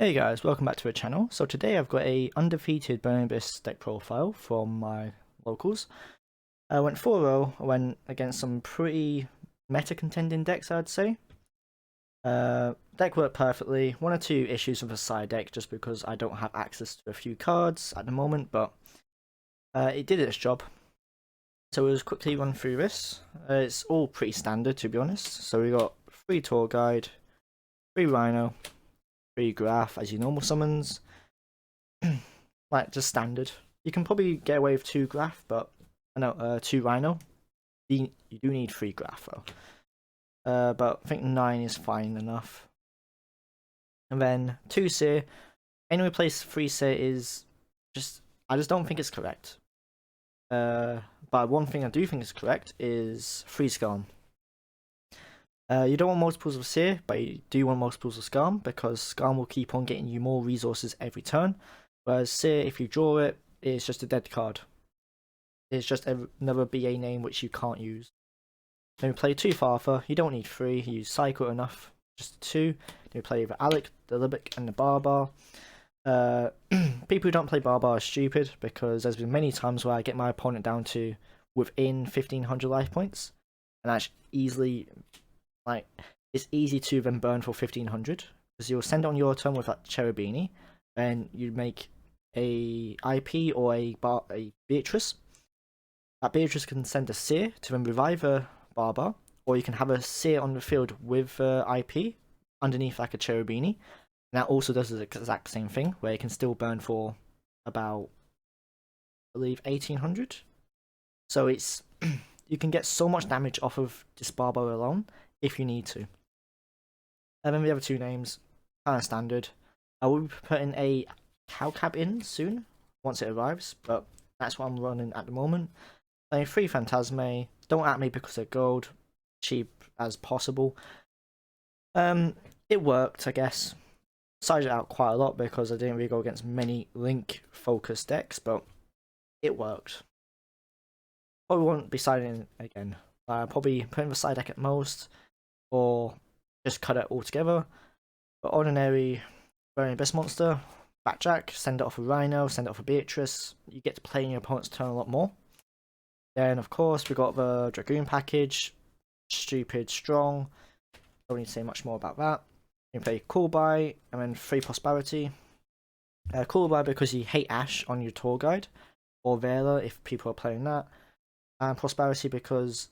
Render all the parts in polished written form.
Hey guys, welcome back to the channel. So today I've got a undefeated Banlist deck profile from my locals. I went 4-0, I went against some pretty meta contending decks, I'd say. Deck worked perfectly. One or two issues with the side deck just because I don't have access to a few cards at the moment, but it did its job. So we'll just quickly run through this. It's all pretty standard, to be honest. So we got 3 Tour Guide, 3 Rhino, 3 Graph as your normal summons. Like, just standard. You can probably get away with 2 Graph, but I know 2 Rhino. You do need 3 Graph though. But I think 9 is fine enough. And then 2 Seer. Any replace 3 Seer is I just don't think it's correct. But one thing I do think is correct is 3 Skarm. You don't want multiples of Seer, but you do want multiples of Skarm because Skarm will keep on getting you more resources every turn. Whereas Seer, if you draw it, it's just a dead card. It's just another BA name which you can't use. Then we play 2 Farther. You don't need 3. You use Cycle enough. Just 2. Then we play the Alec, the Libic, and the Barbar. People who don't play Barbar are stupid because there's been many times where I get my opponent down to within 1500 life points, and that's easily it's easy to then burn for 1500 because you'll send it on your turn with that Cherubini, and you make a IP or a Beatrice. That Beatrice can send a Seer to then revive a Barbar, or you can have a Seer on the field with IP underneath like a Cherubini. And that also does the exact same thing, where it can still burn for about, I believe, 1800. So it's you can get so much damage off of this Barbar alone if you need to. And then the other 2 names, kind of standard. I will be putting a Cow Cab in soon, once it arrives, but that's what I'm running at the moment. Playing 3 Phantasme, don't at me because they're gold, cheap as possible. It worked, I guess. Sized it out quite a lot because I didn't really go against many Link focused decks, but it worked. Probably won't be siding again. Probably putting the side deck at most, or just cut it all together. But ordinary, very best monster, Backjack, send it off a Rhino, send it off a Beatrice. You get to play in your opponent's turn a lot more. Then of course we got the Dragoon package, stupid strong. Don't need to say much more about that. You can play Cool Buy and then 3 Prosperity. Cool Buy because you hate Ash on your tour guide, or Vela if people are playing that. And Prosperity because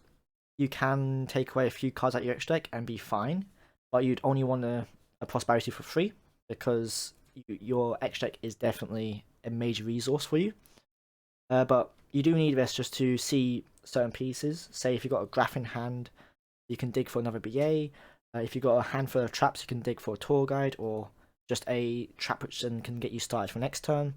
you can take away a few cards out your extra deck and be fine, but you'd only want a Prosperity for free because your extra deck is definitely a major resource for you. But you do need this just to see certain pieces. Say if you've got a Graph in hand, you can dig for another BA. If you've got a handful of traps, you can dig for a tour guide or just a trap which then can get you started for next turn.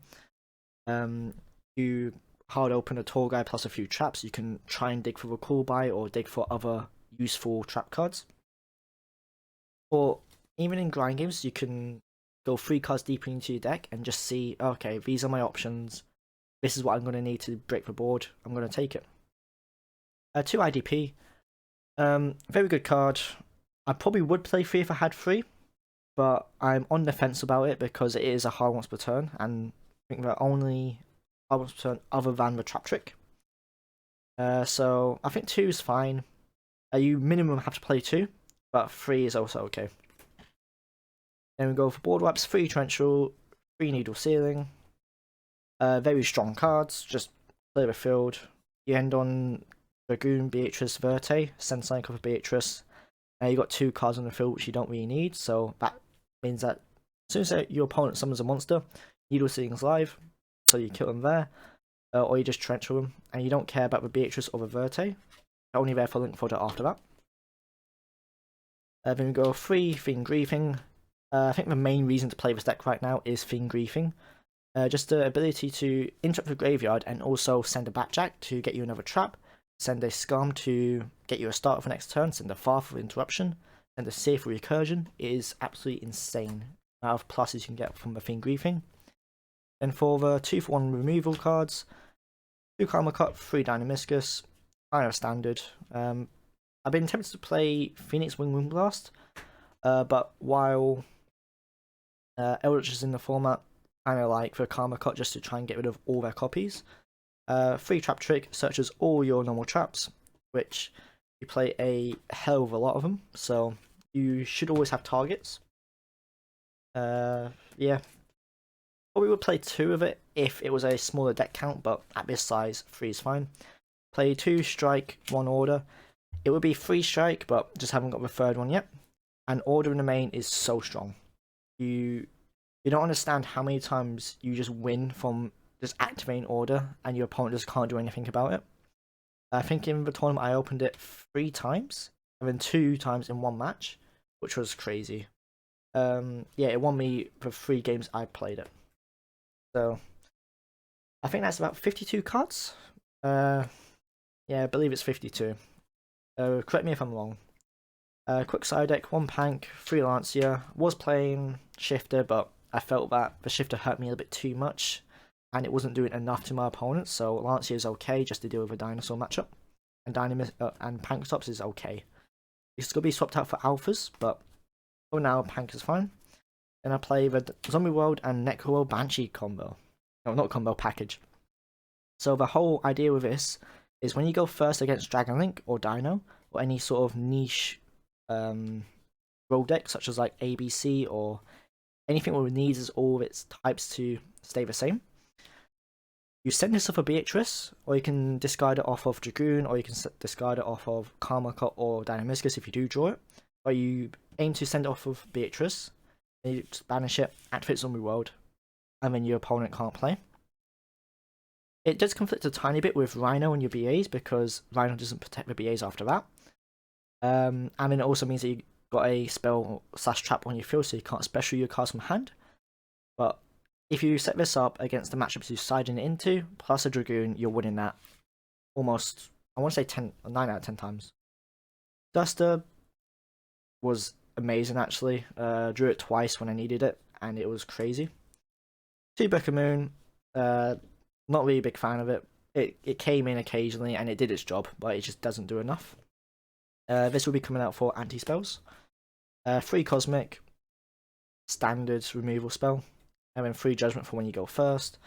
You hard open a tour guide plus a few traps, you can try and dig for a cool buy or dig for other useful trap cards. Or even in grind games, you can go 3 cards deeper into your deck and just see, okay, these are my options. This is what I'm going to need to break the board. I'm going to take it. 2 IDP. Very good card. I probably would play 3 if I had 3, but I'm on the fence about it because it is a hard once per turn, and I think the only hard once per turn other than the Trap Trick. So I think 2 is fine. You minimum have to play 2, but 3 is also okay. Then we go for board wipes, 3 Torrential, 3 Needle Sealing. Very strong cards, just clear the field. You end on Dragoon, Beatrice, Verte, send something off of Beatrice. You got 2 cards on the field which you don't really need, so that means that as soon as your opponent summons a monster, Needle Sealing's live, so you kill them there, or you just Torrential them, and you don't care about the Beatrice or the Verte. They're only there for link fodder after that. Then we go 3 Fiend Griefing. I think the main reason to play this deck right now is Fiend Griefing. Just the ability to interrupt the graveyard and also send a Backjack to get you another trap, send a Skarm to get you a start for next turn, send a Far for interruption, and a Seer for recursion. It is absolutely insane the amount of pluses you can get from the Fiend Griefing. Then for the 2-for-1 removal cards, 2 Karma Cut, 3 Dynamiscus, kind of standard. I've been tempted to play Phoenix Wing Moonblast, but while Eldritch is in the format, kind of like the Karma Cut, just to try and get rid of all their copies. Free trap trick searches all your normal traps, which you play a hell of a lot of them, so you should always have targets. Yeah. Probably would play 2 of it if it was a smaller deck count, but at this size, 3 is fine. Play 2 strike, 1 order. It would be 3 strike, but just haven't got the 3rd one yet. And order in the main is so strong. You don't understand how many times you just win from just activating order and your opponent just can't do anything about it. I think in the tournament I opened it 3 times, and then 2 times in 1 match, which was crazy. Yeah, it won me for 3 games I played it. So I think that's about 52 cards. Yeah, I believe it's 52. Correct me if I'm wrong. Quick side deck, 1 Pank, 3 Lancia. Was playing Shifter, but I felt that the Shifter hurt me a bit too much, and it wasn't doing enough to my opponents. So Lancia is okay just to deal with a dinosaur matchup, and and Pank stops is okay. It's gonna be swapped out for alphas, but for now Pank is fine. Then I play the Zombie World and Necro World Banshee combo. No, not combo, package. So the whole idea with this is when you go first against Dragon Link or Dino, or any sort of niche role deck, such as like ABC or anything where it needs all of its types to stay the same, you send this off of Beatrice, or you can discard it off of Dragoon, or you can discard it off of Karma Cut or Dynamiscus if you do draw it. But you aim to send it off of Beatrice, and you just banish it, activate Zombie World, and then your opponent can't play. It does conflict a tiny bit with Rhino and your BAs, because Rhino doesn't protect the BAs after that. And then it also means that you got a spell / trap on your field, so you can't special your cards from hand. But if you set this up against the matchups you're siding it into, plus a Dragoon, you're winning that almost, I want to say 9 out of 10 times. Duster was amazing actually. Drew it twice when I needed it, and it was crazy. 2 Book of Moon, not really a big fan of it. It came in occasionally and it did its job, but it just doesn't do enough. This will be coming out for anti-spells. 3 Cosmic, standard removal spell, and then 3 Judgment for when you go first.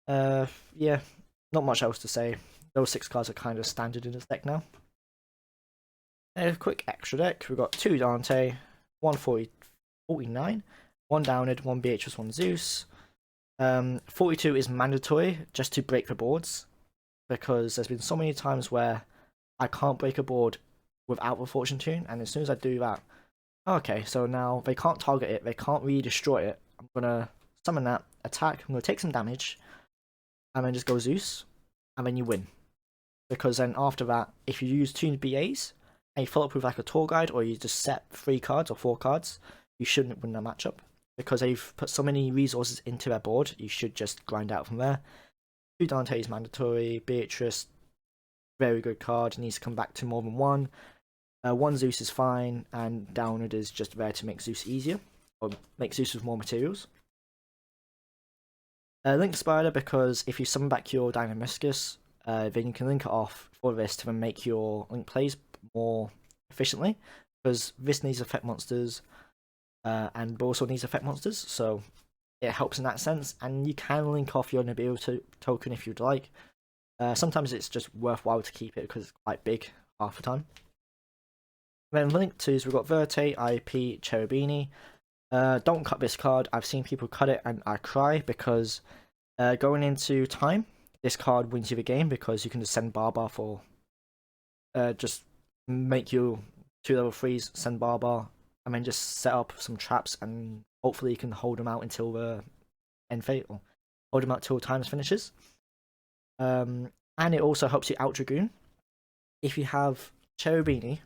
Yeah, not much else to say. Those 6 cards are kind of standard in this deck now. A quick extra deck, we've got 2 Dante, 1 49, 1 Downed, 1 Beatrice, 1 Zeus. 42 is mandatory just to break the boards, because there's been so many times where I can't break a board without the Fortune Tune, and as soon as I do that, okay, so now they can't target it, they can't really destroy it. I'm gonna summon that, attack, I'm gonna take some damage, and then just go Zeus, and then you win. Because then after that, if you use tuned BAs, and you follow up with like a tour guide, or you just set 3 cards or 4 cards, you shouldn't win that matchup. Because they've put so many resources into their board, you should just grind out from there. 2 Dante is mandatory, Beatrice, very good card, needs to come back to more than 1. 1 Zeus is fine, and Downward is just there to make Zeus easier, or make Zeus with more materials. Link Spider, because if you summon back your Dynamiscus, then you can link it off for this to then make your link plays more efficiently, because this needs effect monsters, and also needs effect monsters, so it helps in that sense, and you can link off your Nibiru token if you'd like. Sometimes it's just worthwhile to keep it because it's quite big half the time. Then link 2s, we've got Verte, IP, Cherubini. Don't cut this card. I've seen people cut it and I cry, because going into time, this card wins you the game, because you can just send Barbar for just make you 2 level 3s, send Barbar, and then just set up some traps, and hopefully you can hold them out until the end phase, or hold them out till times finishes. And it also helps you out Dragoon. If you have Cherubini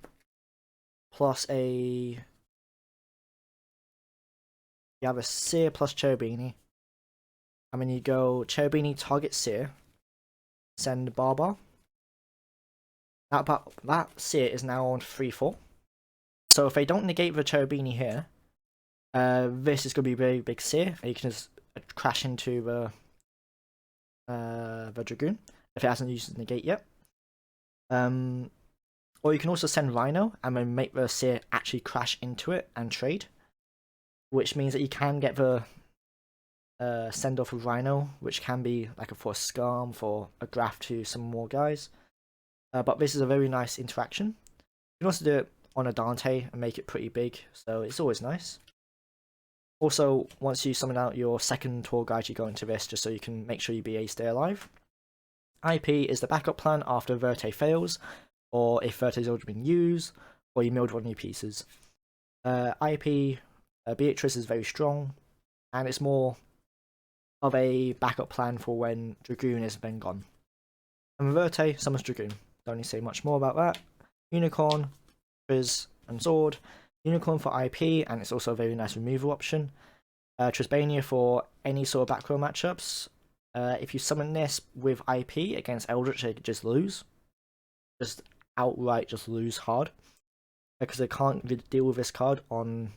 plus you have a Seer plus Cherubini, and then you go Cherubini target Seer, send Barbar. That Seer is now on 3/4. So if they don't negate the Cherubini here, this is going to be a very big Seer, and you can just crash into the Dragoon if it hasn't used the negate yet. Or you can also send Rhino and then make the Seer actually crash into it and trade. which means that you can get the send off of Rhino, which can be like for a Scarm, for a Graph to some more guys. But this is a very nice interaction. You can also do it on a Dante and make it pretty big, so it's always nice. Also, once you summon out your second tour guide, you go into this just so you can make sure your BA stay alive. IP is the backup plan after Verte fails, or if Verte's already been used, or you milled one of your pieces. IP, Beatrice is very strong, and it's more of a backup plan for when Dragoon has been gone. And Verte summons Dragoon. Don't need to say much more about that. Unicorn, Triz, and Sword. Unicorn for IP, and it's also a very nice removal option. Trisbania for any sort of back row matchups. If you summon this with IP against Eldritch, they just lose. Just outright just lose hard. Because they can't deal with this card on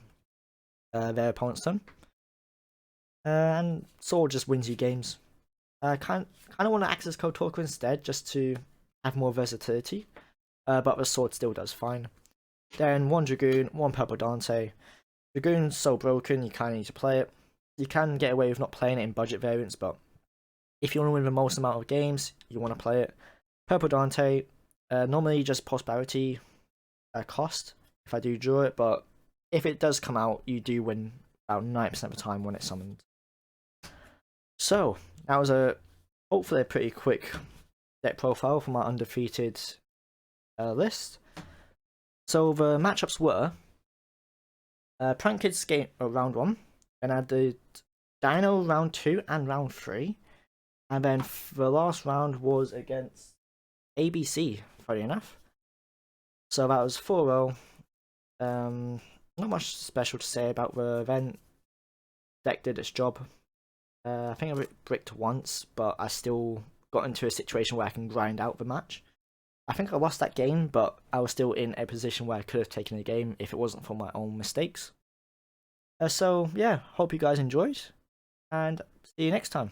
their opponent's turn. And Sword just wins you games. Kind of want to access Code Talker instead, just to have more versatility. But the Sword still does fine. Then one Dragoon, one Purple Dante. Dragoon's so broken, you kind of need to play it. You can get away with not playing it in budget variants, but if you want to win the most amount of games, you want to play it. Purple Dante, normally just prosperity cost if I do draw it, but if it does come out, you do win about 90% of the time when it's summoned. So, that was hopefully a pretty quick deck profile for my undefeated list. So the matchups were Prank Kids game round 1, then I did Dino round 2 and round 3, and then the last round was against ABC, funny enough. So that was 4-0. Not much special to say about the event. Deck did its job. I think I bricked once, but I still got into a situation where I can grind out the match. I think I lost that game, but I was still in a position where I could have taken the game if it wasn't for my own mistakes. So yeah, hope you guys enjoyed, and see you next time.